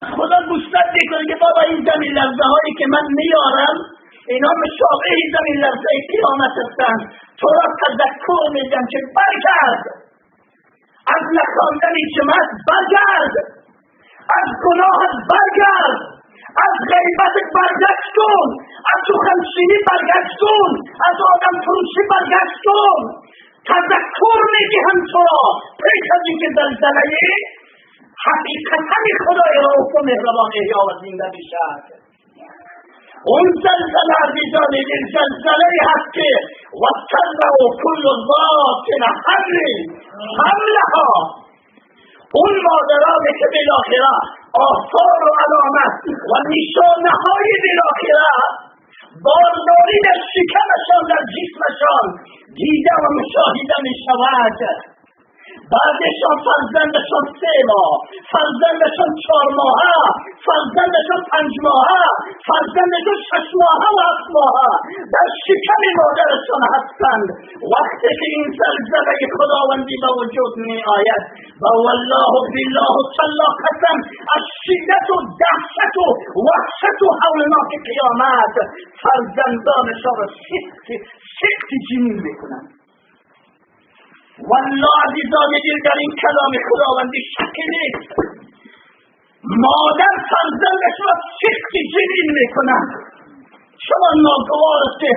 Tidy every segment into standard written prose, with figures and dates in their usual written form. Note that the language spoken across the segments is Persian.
خدا گوشت میکنه که بابا این زمین لرزه هایی که من میارم اینا مشابه زمین لرزه قیامت هستند، تو را تذکر میدم که برگرد از نخواندن جماعت، برگرد از گناهت، برگرد از غیبت برگشت کن، از سخنچینی برگشت کن، از آدم فروشی برگشت کن. تذکر میدهم تو را پیش از اینکه زلزله حقیقتا خدای رؤوف و مهربان احیا و زنده بشد. اون زلزله عزیزان این زلزله هست که وَتَذَرُ كُلُّ ذَاتٍ حَمْلَهَا، اون مادرانی که بالاخره آثار و علامت و نشانه های بالاخره بارداری در شکمشان، در جسمشان دیده و مشاهده می شود. بعدشان فرزندشان 3 ماه، فرزندشان 4 ماهه، فرزندشان 5 ماهه، فرزندشان 6 ماهه و 7 ماهه در شکم مادرشان هستند. وقتی که این زلزله خداوندی به وجود می آید و والله بالله صلی قسم از شدت و دهشت و وحشت و هولناک قیامت فرزندانشان را سقط جنین میکنند. والله عزیزان دل در این کلام خداوندی شک نیست. مادر فرزندش را سقط جنین میکنند. شما ناگوار است که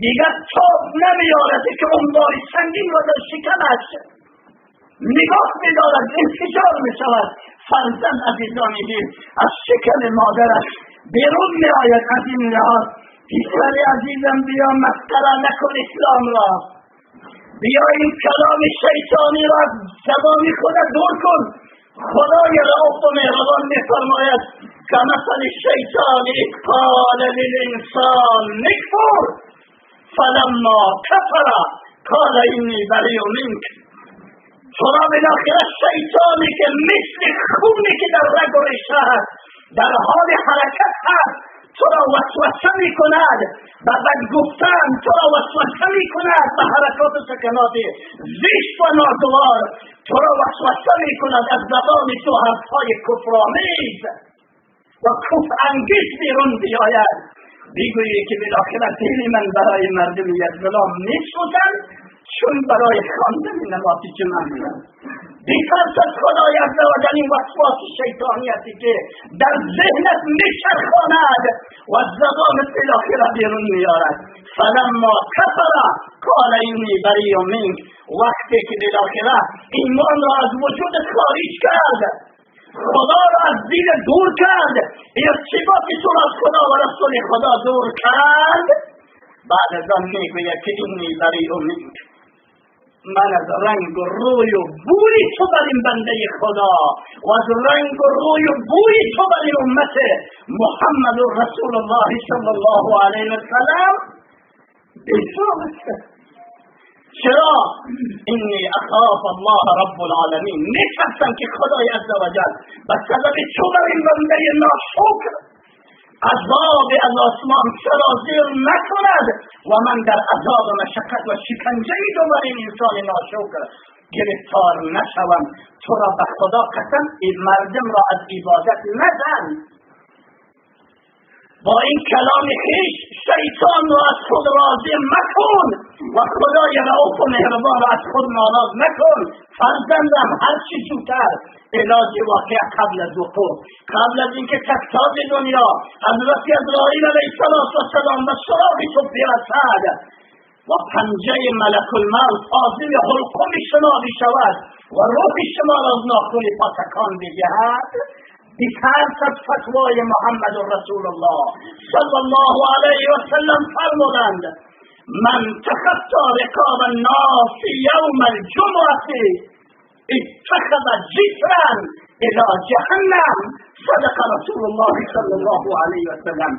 دیگر تاب نمیارد که اون باری سنگین را در شکمش نگاه میدارد، انفجار میشود. فرزند عزیزان دل از شکم مادرش بیرون میآید. از این لحاظ پسر عزیزم بیا مسخره نکن اسلام را، بیا این کلام شیطانی را از زبان خودت دور کن. خدای رؤوف و مهربان میفرماید کمثل الشیطان اذ قال للانسان اکفر فلما کفر قال انی بریء منک. تو را بالاخره شیطانی که مثل خونی که در رگ و ریشه هست، در حال حرکت هست، تو را وسوسه می کند و بد گفتن، تو را وسوسه می کند به حرکات و سکنات زشت و ناگوار، تو را وسوسه می کند از زبان تو حرفهای کفرآمیز و کفر انگیز بیرون بیاید. بگویی که بالاخره دل من برای مردم یزدان میسوزد چون برای خواندن نماز جمعه میرم. بترسد خدای عزوجل این وسواس شیطانی هستی که در ذهنت میچرخاند و از زبان بالاخره بیرون میارد. فلما کفر قال انی بریء منک، وقتی که بالاخره ایمان را از وجودت خارج کرد، خدا را از دل دور کرد، ارتباط تو را از خدا و رسول خدا دور کرد، بعد از آن میگوید که انی بریء منک، من از رنگ و روی و بوی تو بر این بنده خدا و از رنگ و روی و بوی تو بر این امت محمد رسول الله صلی الله علیه و سلم بی‌ثابت. چرا؟ انی اخاف الله رب العالمین، میترسم که خدای عزوجل به سبب تو بر این بنده ناشکر عذاب از آسمان سرازیر نکند و من در عذاب و مشقت و شکنجه دوباره این انسان ناشکر گرفتار نشوم. تو را به خدا قسم این مردم را از عبادت نزن. با این کلام خویش شیطان را از خود راضی مکن و خدای رؤوف و مهربان را از خود ناراض مکن. فرزندم هر چی زودتر علاج واقع قبل از وقوع، قبل از اینکه تکتاز دنیا حضرت عزرائیل علیه السلام به سراغ تو برسد و پنجه ملک الموت آذین حلقوم شما بشود و روح شما را از ناخن پاتکان بدهد، بترس از فتوای محمد رسول الله صلی الله علیه و سلم فرمودند من تخطى رقاب الناس یوم الجمعه اتخذ جسرا الى جهنم. صدق رسول الله صلی الله علیه و سلم.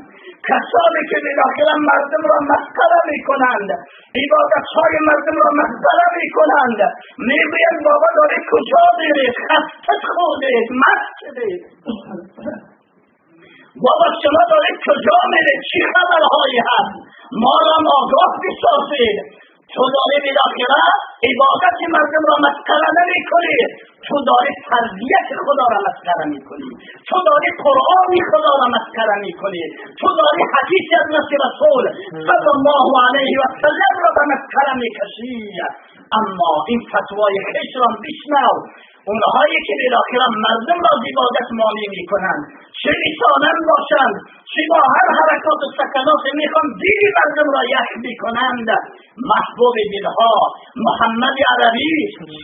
کسانی که بالاخره مردم را مسخره میکنند، عبادتهای مردم را مسخره میکنند، میگویند بابا داره کجا میرید، خسته خودید، مست شدید، بابا شما داره کجا میرید، چی خبرهایی هست، ما را آگاه بسازید. تو داری بالاخره عبادت مردم را مسخره نمی کنی، تو داری تربیت خدا را مسخره می کنی، تو داری قرآن خدا را مسخره می کنی، تو داری حدیث از رسول صلی الله علیه و سلم را به مسخره می کشی. اما این فتوای خیش را بشنو. اونهایی که بالاخره مردم را عبادت مانع می کنند، چه میسانن باشند، چه با هر حرکات و سکنات میخوان دین مردم را یخ میکنند، محبوب دلها محمد عربی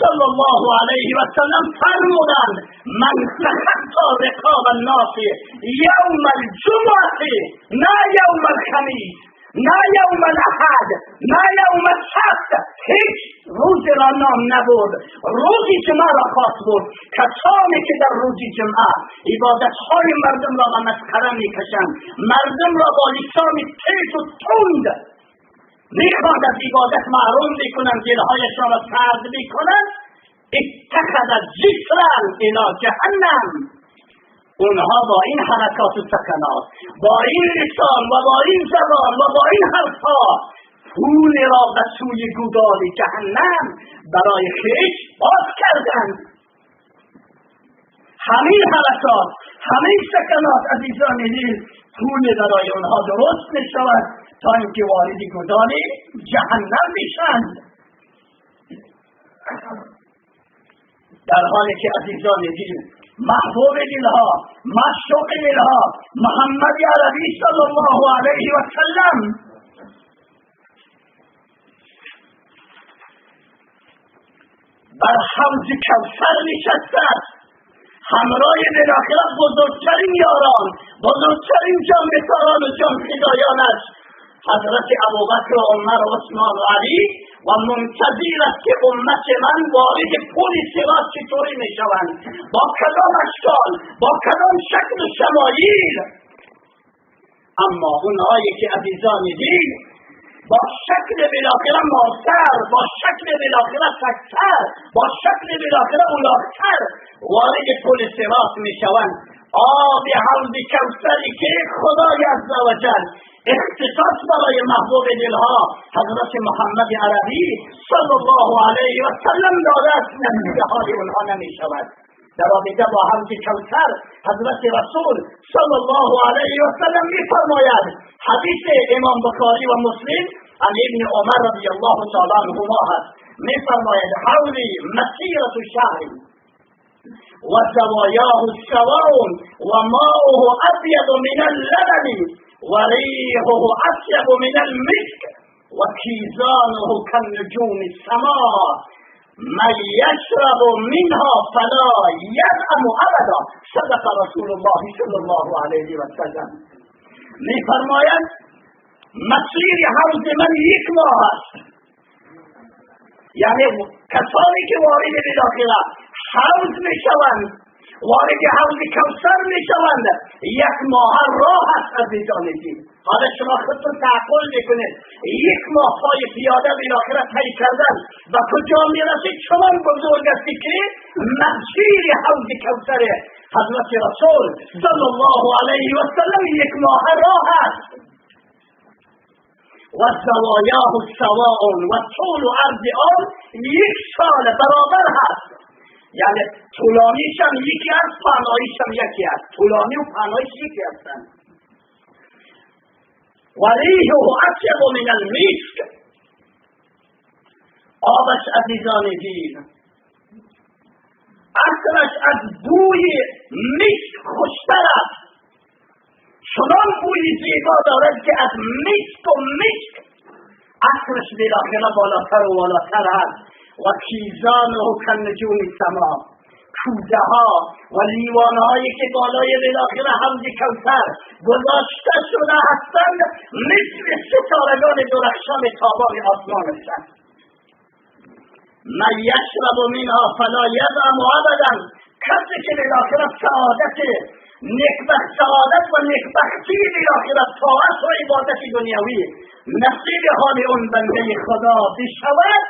صلی الله علیه و سلم فرمودند: من سخط رقاب الناس یوم الجمعه نه یوم الخمیس نه یوم الاحد نه یوم السبت، هیچ روز را نام نبرد، روزی جمعه را خاص بود. کسانی که در روزی جمعه عبادت های مردم را به مسخره میکشند، مردم را با لسان تیز و تند میخواد از عبادت محروم میکنند، دلهایشان را سرد میکنند، اتخذ جسرا الی جهنم. اونها با این حرکات و سکنات، با این لسان و با این زبان و با این حرفها پول را به سوی گودال جهنم برای خویش باز کردند. همین حرکات، همین سکنات عزیزان دل، پول برای اونها درست می شود تا اینکه وارد گودال جهنم میشند. در حالی که عزیزان دل، محبوب دلها، معشوق دلها محمد عربی صلی الله علیه و سلم بر حوض کوثر نشستند، همراه بالاخره بزرگترین یاران، بزرگترین جانبداران و جانفدایانش حضرت ابوبکر و عمر و عثمان و علی، و منتظر است که امت من وارد پل صراط چطوری می شوند، با کدام اشکال، با کدام شکل و شمایل. اما اونهایی که عزیزان دین با شکل بالاخره ماسر، با شکل بالاخره سکتر، با شکل بالاخره اولاغتر وارد پل صراط می شوند، آب حوض کوثری که خدای عزوجل اختصاص برای محبوب دلها حضرت محمد عربی صلی الله علیه و سلم داده است، نصیب حال اونها نمی شود. در رابطه با حوض کوثر حضرت رسول صلی الله علیه و سلم می فرماید، حدیث امام بخاری و مسلم عن ابن عمر رضی الله تعالی عنهما هست، می فرماید: حوضی مسیرة شهر و زوایاه سواء و ماؤه ابیض من اللبن و ریحه اطیب من المسک و کیزانه کالنجوم السماء من یشرب منها فلا یظمأ ابدا. صدق رسول الله صلی الله علیه و سلم. می فرماید مسیر حوض من یک ماه است، یعنی کسانی که وارد بالاخره حوض می شوند، وارد حوض کوثر می شوند، یک ماه راه است عزیزان دین. حالا شما خودتون تعقل میکنید، یک ماه پای پیاده بالاخره طی کردن و کجا میرسید؟ شما بزرگ استی که مسیر حوض کوثر حضرت رسول صلی الله علیه و سلم یک ماه راه است. و زوایاه سواء و طول عرض آن یک سال برابر هست، یعنی طولانیش هم یکی است، پهناییش هم یکی است، طولانی و پهناییش یکی هستند. و ریحه اطیب من المسک، آبش عزیزان دین عطرش از بوی مسک خوشتر است، چنان بوی زیبا دارد که از مسک و مسک عطرش بالاخره بالاتر و بالاتر است. و کیزانه کالنجوم السماء، کوزه ها و لیوان هایی که بالای بالاخره حوض کوثر گذاشته شده هستند مثل ستارگان درخشان تابان آسمان هستند. من یشرب منها فلا یظمأ ابدا، کسی که بالاخره سعادت نیکبخت، سعادت و نیکبختی بالاخره طاعت و عبادت دنیوی نصیب حال اون بنده خدا بشود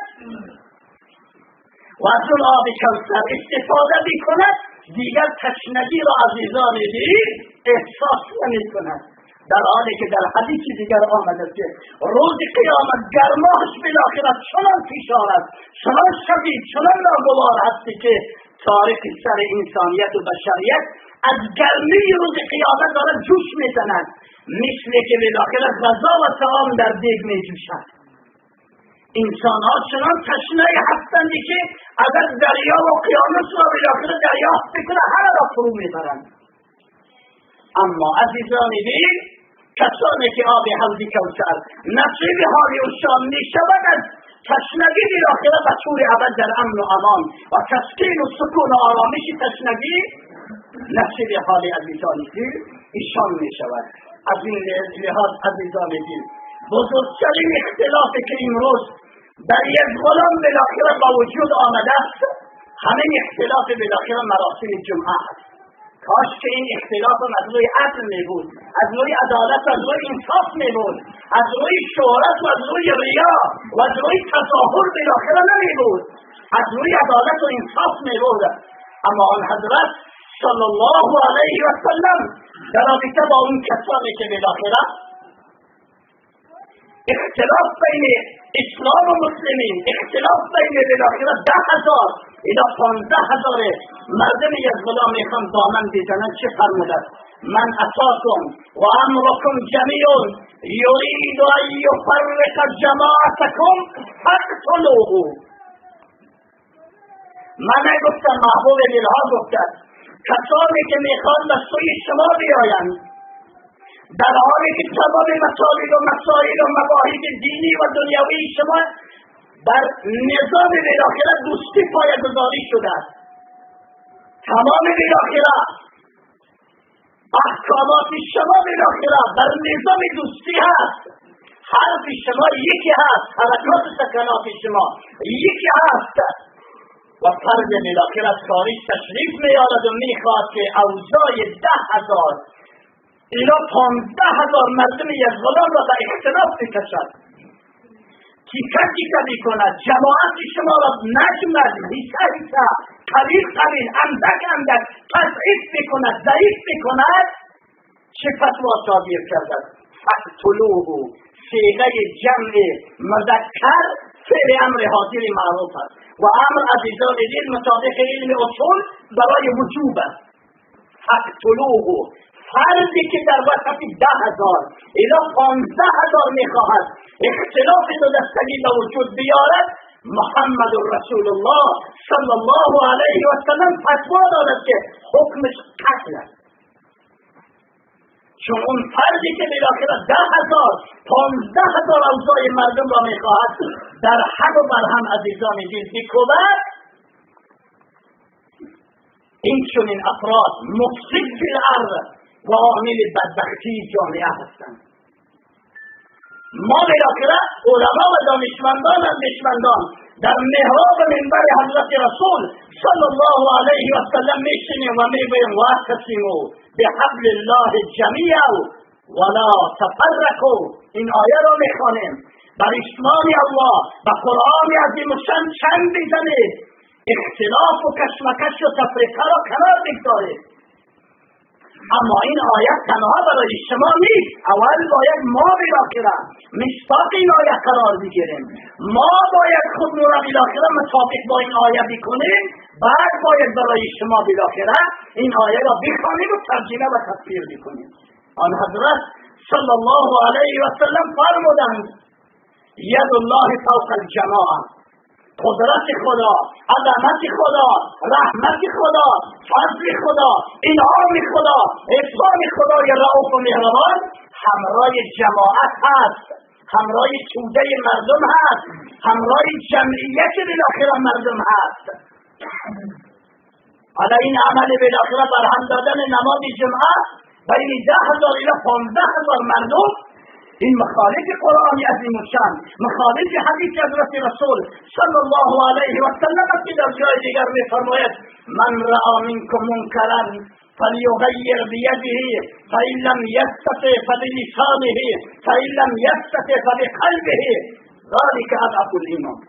و از اون آب کوثر استفاده میکند، دیگر تشنگی را عزیزان دین احساس نمیکند. در حالی که در حدیث دیگر آمده که روز قیامت گرماش بالاخره چنان پیش آمد، چنان شدید، چنان ناگوار هستی که تاریخ سر انسانیت و بشریت از گرمی روز قیامت دارد جوش میزند، مثل که بالاخره غذا و طعام در دیگ میجوشد. انسان ها چنان تشنه هستند که اگر دریا و قیامت را بالاخره دریافت بکنه همه را فرو میبرند. اما عزیزان دین، کسانی که آب حوض کوثر نصیب حال ایشان میشود از تشنگی بالاخره به طور ابد در امن و امان و تسکین و سکون و آرامش تشنگی نصیب حال عزیزان دین ایشان میشود. از این لحاظ عزیزان دین، بزرگترین اختلافی که امروز در یک غلام بالاخره با وجود آمده است، همین اختلاف بالاخره مراسم جمعه است. کاش که این اختلاف از روی عدل می بود، از روی عدالت، از روی انصاف می بود، از روی شهرت و از روی ریا و از روی تظاهر بالاخره نمی بود، از روی عدالت و انصاف می بود. اما آن حضرت صلی الله علیه و سلم در رابطه با اون کسانی که بالاخره اختلاف بین اسلام و مسلمین، اختلاف بین بالاخره 10,000 الی 15,000 مردمی از غلام میخوان دامن بزنن، چه فرموده؟ من اتاکم و امرکم جمیع یرید ان یفرق جماعتکم فاقتلوه. من گفتم، محبوب دلها گفتم، کسانی که میخوان به سوی شما بیایند در حالی که تمام مطالب و مسائل و مباحث دینی و دنیوی شما در نظام بالاخره دوستی پایه‌گذاری شده است، تمام بالاخره احکامات شما بالاخره در نظام دوستی هست، حرف شما یکی هست، حرکات سکنات شما یکی هست و فرد بالاخره از خارج تشریف میارد و میخواد که اوضاع 10,000 الی 15,000 مردم یک غلام را به اختلاف بکشد، تیکه میکند، جماعت شما را نجمد، حیثه قلیل اندک تضعیف میکند، ضعیف میکند. چه فتوا صادر کرده؟ فاقتلوه، صیغه جمع مذکر فعل امر حاضر معروف است و امر عزیزان دین مطابق علم اصول برای وجوب است. فاقتلوه، فردی که در وسط 10,000 الی 15,000 میخواهد اختلاف دو دستگی به وجود بیارد، محمد رسول الله صلی الله علیه و سلم فتوا دارد که حکمش قتل است. چون اون فردی که بالاخره 10,000 15,000 اوضاع مردم را میخواهد در حد و برهم عزیزان دین بکوبد، این چنین افراد مفسد فی الارض و عامل بدبختی جامعه هستند. ما بالاخره علما و دانشمندان در محراب منبر حضرت رسول صلی الله علیه و سلم میشینیم و میگوییم واعتصموا بحبل الله جمیعا ولا تفرقوا. این آیه را میخوانیم، بر اسمان الله و قرآن عظیم الشان چنگ بزنید، اختلاف و کشمکش و تفریقه را کنار بگذارید. اما این آیت تنها برای شما نیست، اول باید ما بالاخره مصداق این آیت قرار بگیریم، ما باید خودمون را بالاخره مطابق با این آیه بکنیم، بعد باید برای شما بالاخره این آیه را بخوانیم و ترجمه و تفسیر بکنیم. آن حضرت صلی الله علیه و سلم فرمودند ید الله فوق الجماعه، قدرت خدا، عظمت خدا، رحمت خدا، فضل خدا، انعام خدا، احسان خدای رؤوف و مهربان همراه جماعت هست، همراه توده مردم هست، همراه جمعیت بالاخره مردم هست. حالا این عمل بالاخره برهم دادن نماز جمعه بین 10,000 الی 15,000 مردم، این مخالف قرآن عظیم الشان، مخالف حدیث حضرت رسول صلی الله علیه و سلم است که در جای دیگر می‌فرماید من رأى منکم منکرا فلیغیر بیده فإن لم یستطع فبلسانه فإن لم یستطع فبقلبه ذلك اضعف الایمان.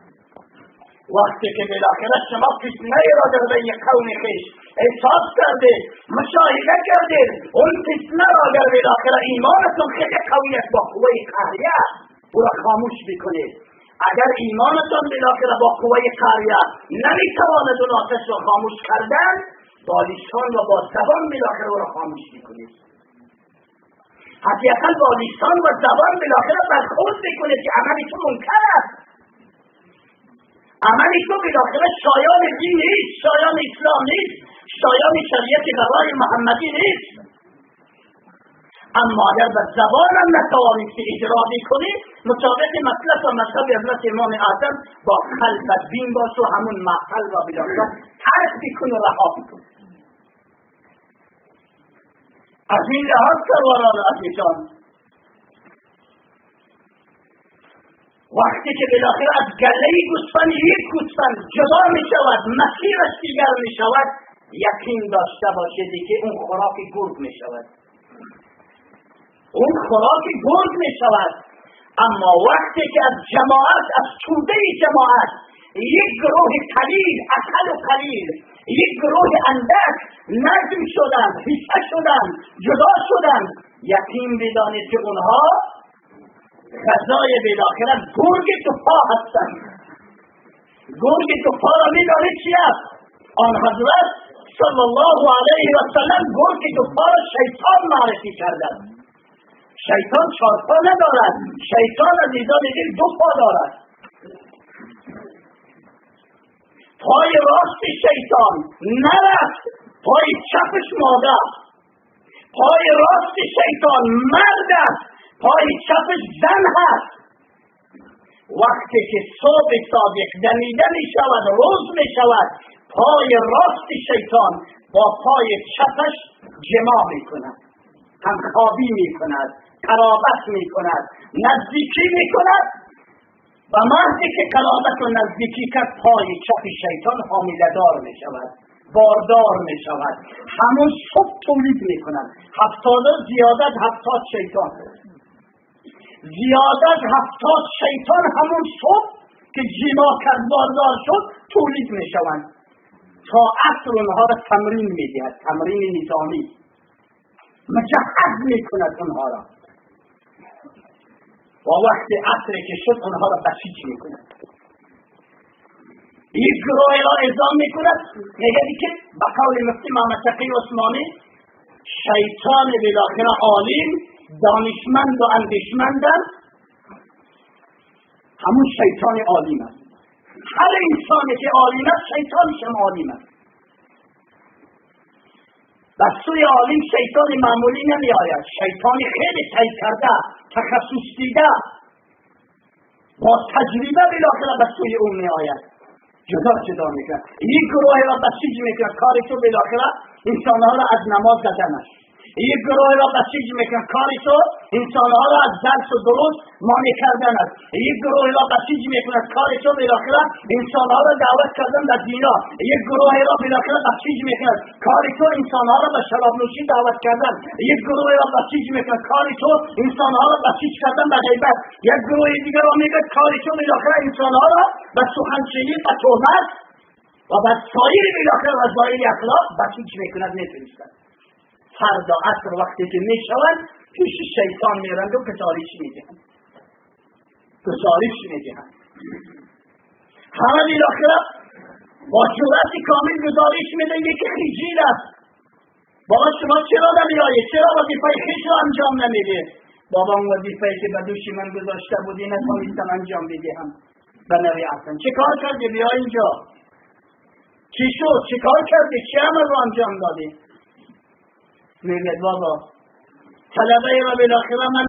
وقتی که بالاخره شما فتنه را در بین قوم خویش احساس کرده، مشاهده کرده، اون فتنه را اگر بالاخره ایمانتون خیلی قوی است با قوه قهریه او را خاموش بکنید. اگر ایمانتون بالاخره با قوه قهریه نمیتواند اون آتش را خاموش کردن، با لسان و با زبان بالاخره او را خاموش بکنید. حداقل با لسان و زبان بالاخره برخورد بکنید که عملی تو منکر است، عملی تو بالاخره شایان دین نیست، شایان اسلام نیست، شایان شریعت قضای محمدی نیست. اما اگر به زبان هم نتوانید که اجرا بکنید، مطابق مطلب و مذهب حضرت امام اعظم با قلب دین باش و همون محل را بالاخره ترک بکن و رها بکن. از این لحاظ سروران عزیزان، وقتی که بالاخره از گله گوسفند یک گوسفند جدا می شود، مسیرش دیگر می شود، یقین داشته باشید که اون خوراک گرگ می شود، اون خوراک گرگ می شود. اما وقتی که از جماعت، از توده جماعت یک گروه قلیل، اقل و قلیل، یک گروه اندک نظم شدن، حصه شدن، جدا شدن، یقین بدانید که اونها غذای بالاخره گرگ توپا هستند. گرگ توپا را میدانید چی است؟ آن حضرت صلی الله علیه و سلم گرگ توپا را شیطان معرفی کردند. شیطان 4 پا ندارد، شیطان عزیزان دل 2 پا دارد. پای راست شیطان نر است، پای چپش ماده. پای راست شیطان مرد است، پای چپش زن هست. وقتی که صبح صادق دمیده می شود، روز می شود، پای راست شیطان با پای چپش جماع می کند، همخوابی می کند، قرابت می کند، نزدیکی می کند. و مردی که قرابت و نزدیکی کرد، پای چپ شیطان حامله دار می شود، باردار می شود. همون صبح تولید می کند. 70 زیادت 70 شیطان، زیادت 70 شیطان همون صبح که جماع کرد باردار شد تولید می شوند. تا عصر اونها را تمرین می دهد، تمرین نظامی مجهز می کند اونها را. و وقت عصر که شد اونها را بسیج می کند. یک گروه را اعزام می کند، میگه که به قول مفتی محمد تقی عثمانی شیطان بالاخره عالم، دانشمند و اندیشمندن، همون شیطان عالم است. هر انسانی که عالم است شیطانش هم عالم است. بس سوی عالم شیطان معمولی نمی آید، شیطان خیلی تحقیق کرده، تخصص دیده، با تجربه بالاخره بس سوی اون می آید، جدا میکرد. یک گروه را بسیج میکرد، کاری تو بالاخره انسانها را از نماز زدن است. یک گروه را بسیج میکرد، کاری تو انسانها را از درس و دروس مانع کردن است. یک گروه را بسیج میکرد، کاری تو بالاخره انسانها را دعوت کردن در دینا. یک گروه را بالاخره بسیج میکرد، کاری تو انسانها را به شراب نوشی دعوت کردن. یک گروه را بسیج میکرد، کاری تو انسانها را بسیج کردن به غیبت. یک گروه دیگر را میگه کاری تو بالاخره انسانها را به سخنچینی، به تهمت و به سایر بالاخره وسایل اخلاق بسیج میکند، میفرستد. فردا عصر وقتی که می شود پیش شیطان میرند و گزارش میدهند، همه بالاخره با جرأت کامل گزارش میدن که خجیل است. بابا شما چرا نمیایید؟ چرا وظیفه خویش را انجام نمیده؟ بابا اون وظیفه که به دوش من گذاشته بودی نتونستم انجام بدهم. به نوی اصلا چه کار کردی؟ بیا اینجا. چی شد؟ چه کار کردی؟ چه عمل رو انجام دادی؟ میگه بابا طلبه را بالاخره من